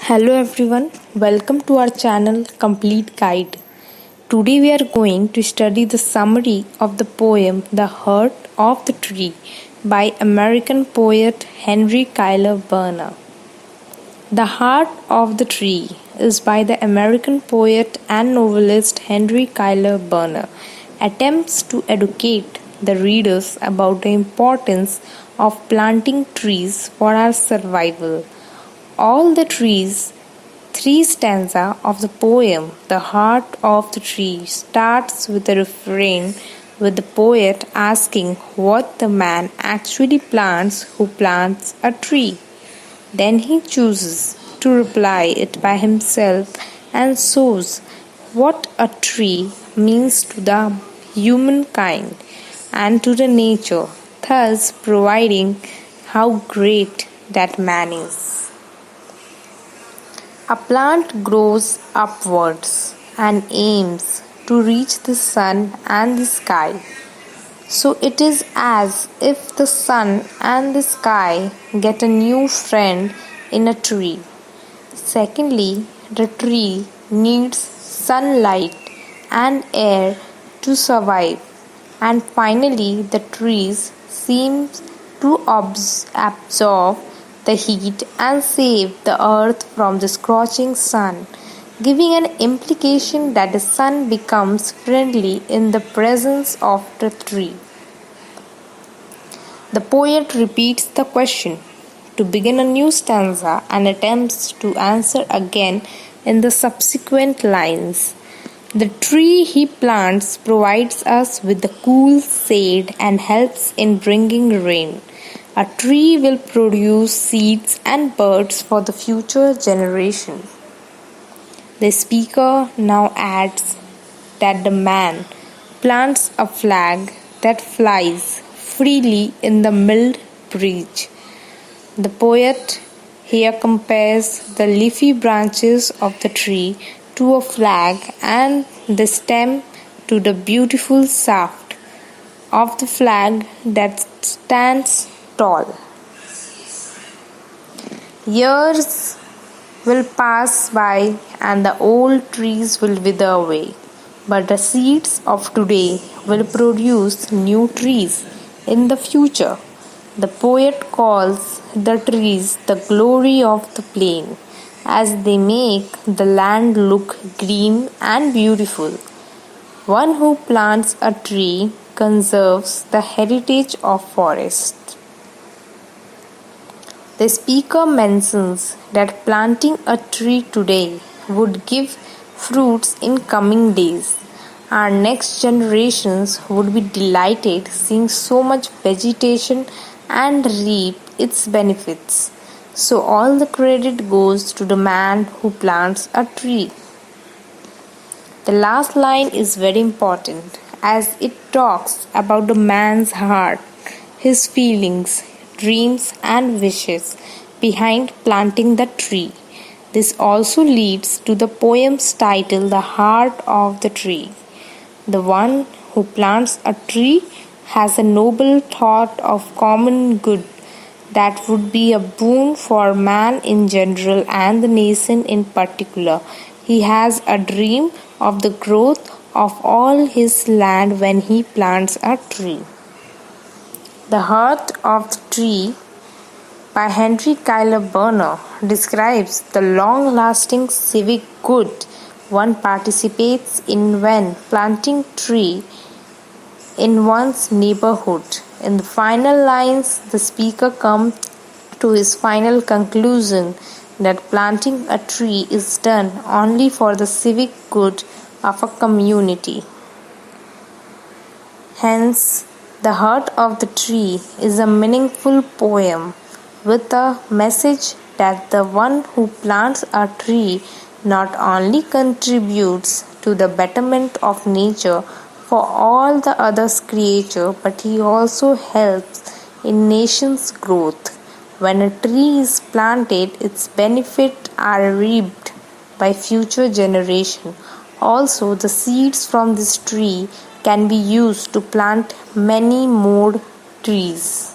Hello everyone, welcome to our channel Complete Guide. Today we are going to study the summary of the poem The Heart of the Tree by American poet Henry Cuyler Barner. The Heart of the Tree is by the American poet and novelist Henry Cuyler Barner. Attempts to educate the readers about the importance of planting trees for our survival. All the trees. Three stanza of the poem The Heart of the Tree starts with a refrain with the poet asking what the man actually plants who plants a tree. Then he chooses to reply it by himself and shows what a tree means to the humankind and to the nature, thus providing how great that man is. A plant grows upwards and aims to reach the sun and the sky. So it is as if the sun and the sky get a new friend in a tree. Secondly, the tree needs sunlight and air to survive. And finally, the trees seem to absorb the heat and save the earth from the scorching sun, giving an implication that the sun becomes friendly in the presence of the tree. The poet repeats the question to begin a new stanza and attempts to answer again in the subsequent lines. The tree he plants provides us with the cool shade and helps in bringing rain. A tree will produce seeds and birds for the future generation. The speaker now adds that the man plants a flag that flies freely in the mild breeze. The poet here compares the leafy branches of the tree to a flag and the stem to the beautiful shaft of the flag that stands tall. Years will pass by and the old trees will wither away, but the seeds of today will produce new trees in the future. The poet calls the trees the glory of the plain, as they make the land look green and beautiful. One who plants a tree conserves the heritage of forest. The speaker mentions that planting a tree today would give fruits in coming days. Our next generations would be delighted seeing so much vegetation and reap its benefits. So all the credit goes to the man who plants a tree. The last line is very important as it talks about the man's heart, his feelings, dreams and wishes behind planting the tree. This also leads to the poem's title, The Heart of the Tree. The one who plants a tree has a noble thought of common good that would be a boon for man in general and the nation in particular. He has a dream of the growth of all his land when he plants a tree. The Heart of the Tree by Henry Cuyler Barner describes the long-lasting civic good one participates in when planting tree in one's neighborhood. In the final lines, the speaker comes to his final conclusion that planting a tree is done only for the civic good of a community. Hence, The Heart of the Tree is a meaningful poem with a message that the one who plants a tree not only contributes to the betterment of nature for all the other creatures, but he also helps in nation's growth. When a tree is planted, its benefits are reaped by future generations. Also, the seeds from this tree can be used to plant many more trees.